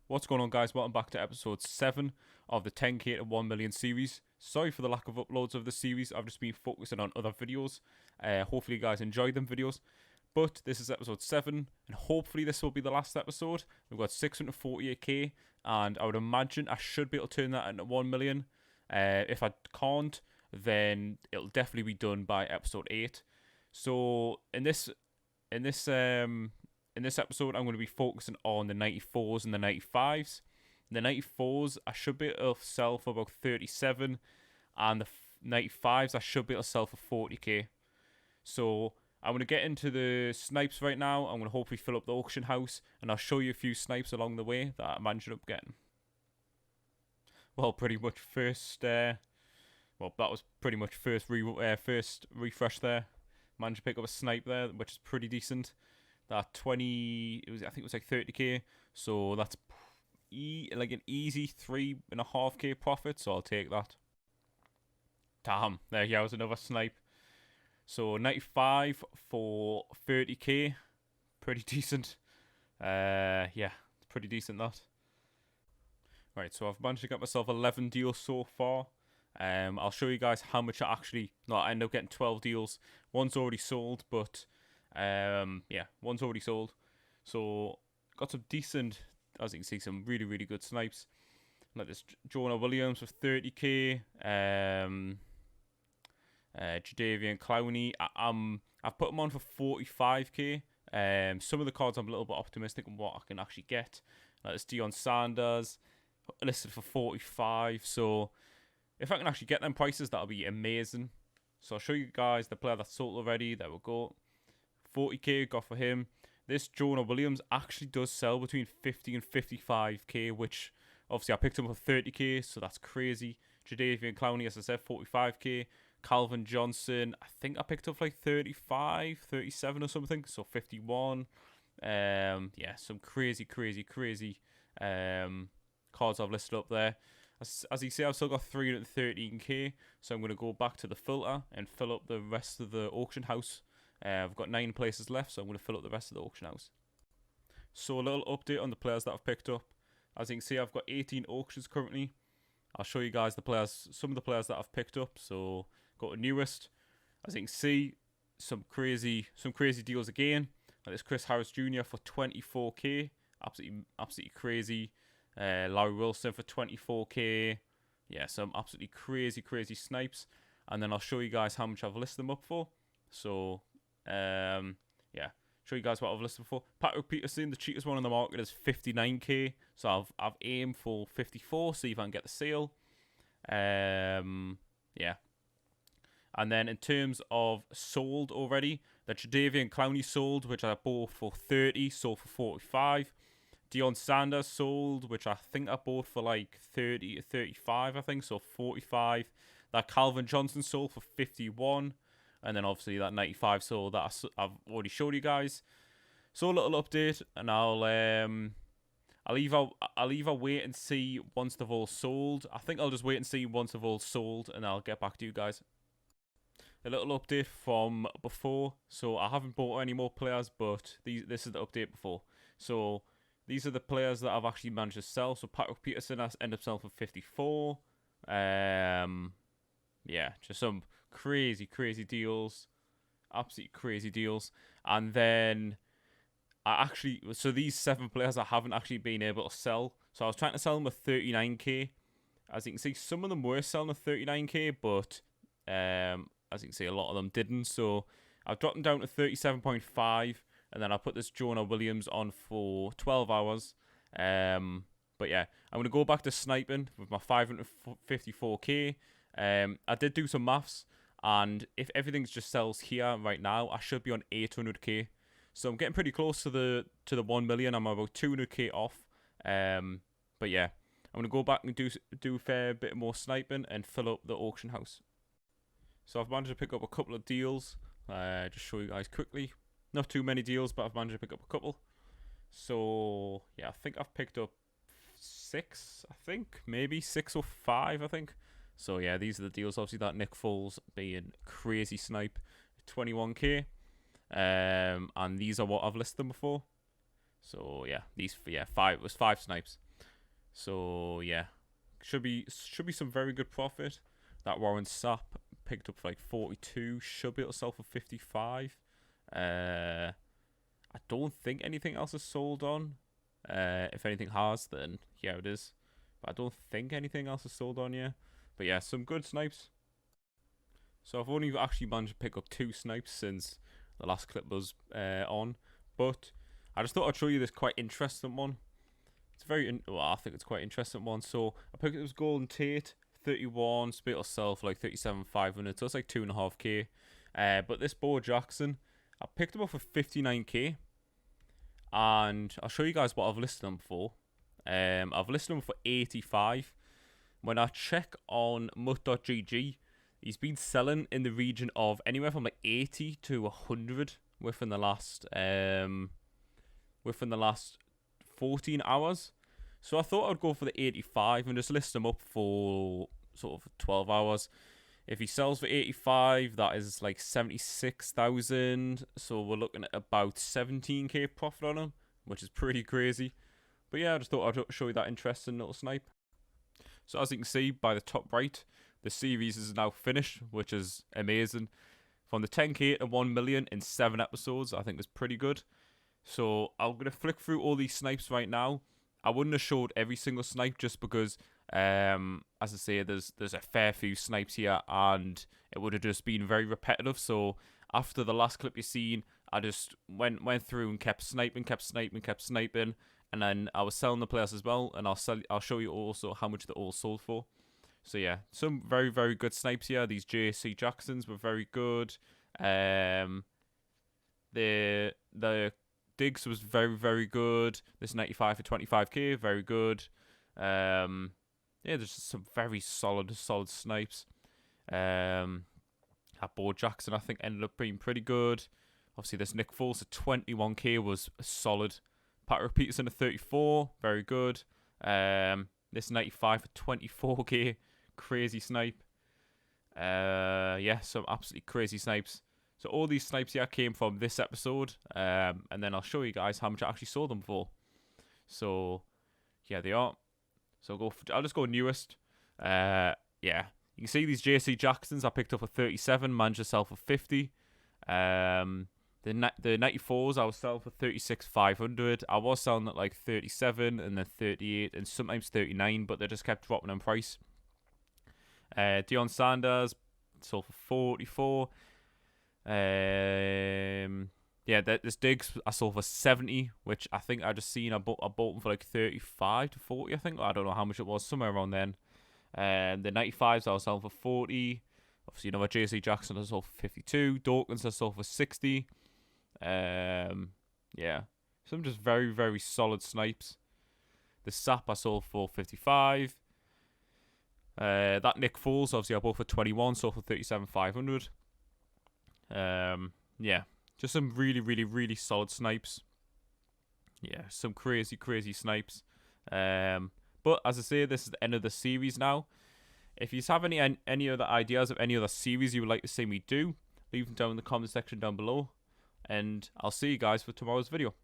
What's going on, guys? Welcome back to episode 7 of the 10k to 1 million series. Sorry for the lack of uploads of the series. I've just been focusing on other videos. Hopefully you guys enjoyed them videos. But this is episode 7, and hopefully this will be the last episode. We've got 648k, and I would imagine I should be able to turn that into 1 million. If I can't, then it'll definitely be done by episode 8. So in this episode, I'm going to be focusing on the 94s and the 95s. The 94s, I should be able to sell for about 37, and the 95s, I should be able to sell for 40k. So I'm going to get into the snipes right now. I'm going to hopefully fill up the auction house, and I'll show you a few snipes along the way that I managed up getting. Well, pretty much first. That was pretty much first refresh there. Managed to pick up a snipe there, which is pretty decent. That 20, I think it was like 30k, so that's like an easy 3.5k profit, so I'll take that. Damn, there you go, was another snipe. So 95 for 30k, pretty decent. Yeah, it's pretty decent, that. Right, so I've managed to get myself 11 deals so far. I'll show you guys how much I ended up getting 12 deals. One's already sold, but yeah, one's already sold. So got some decent, as you can see, some really good snipes. Like this Jonah Williams with 30k. Jadavian Clowney. I've put him on for 45k. Some of the cards I'm a little bit optimistic on what I can actually get. Like this Deion Sanders listed for 45. So if I can actually get them prices, that'll be amazing. So I'll show you guys the player that's sold already. There we go. 40k got for him. This Jonah Williams actually does sell between 50 and 55k, which obviously I picked him up for 30k, so that's crazy. Jadavian Clowney, as I said, 45k. Calvin Johnson, I think I picked up like 35, 37 or something, so 51. Yeah, some crazy cards I've listed up there. As you see, I've still got 313k, so I'm going to go back to the filter and fill up the rest of the auction house. I've got 9 places left, so I'm going to fill up the rest of the auction house. So a little update on the players that I've picked up. As you can see, I've got 18 auctions currently. I'll show you guys some of the players that I've picked up. So got the newest. As you can see, some crazy deals again. Like this Chris Harris Jr. for 24k, absolutely crazy. Larry Wilson for 24k. Yeah, some absolutely crazy snipes. And then I'll show you guys how much I've listed them up for. So yeah, show you guys what I've listed for. Patrick Peterson, the cheapest one on the market, is 59k. So I've aimed for 54, see if I can get the sale. Yeah. And then in terms of sold already, the Jadavian Clowney sold, which I bought for 30, sold for 45. Deion Sanders sold, which I think I bought for like 30 to 35, I think, so 45. That Calvin Johnson sold for 51. And then obviously that 95 sold that I've already showed you guys. So a little update, and I'll either wait and see once they've all sold. I think I'll just wait and see once they've all sold, and I'll get back to you guys. A little update from before. So I haven't bought any more players, but this is the update before. So these are the players that I've actually managed to sell. So Patrick Peterson has ended up selling for 54. Yeah, just some crazy deals, absolutely crazy deals. And then so these 7 players I haven't actually been able to sell. So I was trying to sell them at 39k. As you can see, some of them were selling at 39k, but as you can see, a lot of them didn't. So I've dropped them down to 37.5, and then I put this Jonah Williams on for 12 hours. But yeah, I'm going to go back to sniping with my 554k. I did do some maths, and if everything just sells here right now, I should be on 800k. So I'm getting pretty close to the 1 million. I'm about 200k off. But yeah, I'm gonna go back and do a fair bit more sniping and fill up the auction house. So I've managed to pick up a couple of deals. Just show you guys quickly. Not too many deals, but I've managed to pick up a couple. So yeah, I think I've picked up 6. I think maybe 6 or 5. I think. So yeah, these are the deals. Obviously, that Nick Foles being crazy snipe, 21k. And these are what I've listed them before. So yeah, 5 snipes. So yeah, should be some very good profit. That Warren Sapp picked up for like 42. Should be able to sell for 55. I don't think anything else is sold on. If anything has, then yeah, it is. But I don't think anything else is sold on yet. But yeah, some good snipes. So I've only actually managed to pick up 2 snipes since the last clip was on. But I just thought I'd show you this quite interesting one. It's I think it's quite interesting one. So I picked up this Golden Tate 31, split or sell for like 37,500. So it's like 2.5k. But this Bo Jackson, I picked him up for 59k. And I'll show you guys what I've listed him for. I've listed him for 85. When I check on mutt.gg, he's been selling in the region of anywhere from like 80 to 100 within the last 14 hours. So I thought I'd go for the 85 and just list him up for sort of 12 hours. If he sells for 85, that is like 76,000. So we're looking at about 17k profit on him, which is pretty crazy. But yeah, I just thought I'd show you that interesting little snipe. So as you can see by the top right, the series is now finished, which is amazing. From the 10k to 1 million in 7 episodes, I think is pretty good. So I'm going to flick through all these snipes right now. I wouldn't have showed every single snipe just because, as I say, there's a fair few snipes here and it would have just been very repetitive. So after the last clip you've seen, I just went through and kept sniping. And then I was selling the players as well. And I'll show you also how much they're all sold for. So yeah, some very, very good snipes here. These JC Jacksons were very good. The Diggs was very, very good. This 95 for 25k, very good. Yeah, there's just some very solid snipes. That Bo Jackson, I think, ended up being pretty good. Obviously, this Nick Foles at 21k was solid. Patrick Peterson at 34, very good. This 95 for 24k, crazy snipe. Yeah, some absolutely crazy snipes. So all these snipes here came from this episode, and then I'll show you guys how much I actually sold them for. So yeah, they are. So I'll just go newest. Yeah, you can see these JC Jacksons I picked up for 37, managed to sell for 50. The 94s I was selling for 36,500. I was selling at like 37 and then 38 and sometimes 39, but they just kept dropping in price. Deion Sanders sold for 44. Yeah, this Diggs I sold for 70, which I think I just seen I bought them for like 35 to 40. I think I don't know how much it was, somewhere around then. The 95s I was selling for 40. Obviously, you know, JC Jackson I sold for 52. Dawkins I sold for 60. Yeah, some just very, very solid snipes. The Sapp I sold for 55. That Nick Foles obviously I bought for 21, sold for 37,500. Yeah, just some really, really, really solid snipes. Yeah, some crazy, crazy snipes. But as I say, this is the end of the series now. If you have any other ideas of any other series you would like to see me do, leave them down in the comment section down below. And I'll see you guys for tomorrow's video.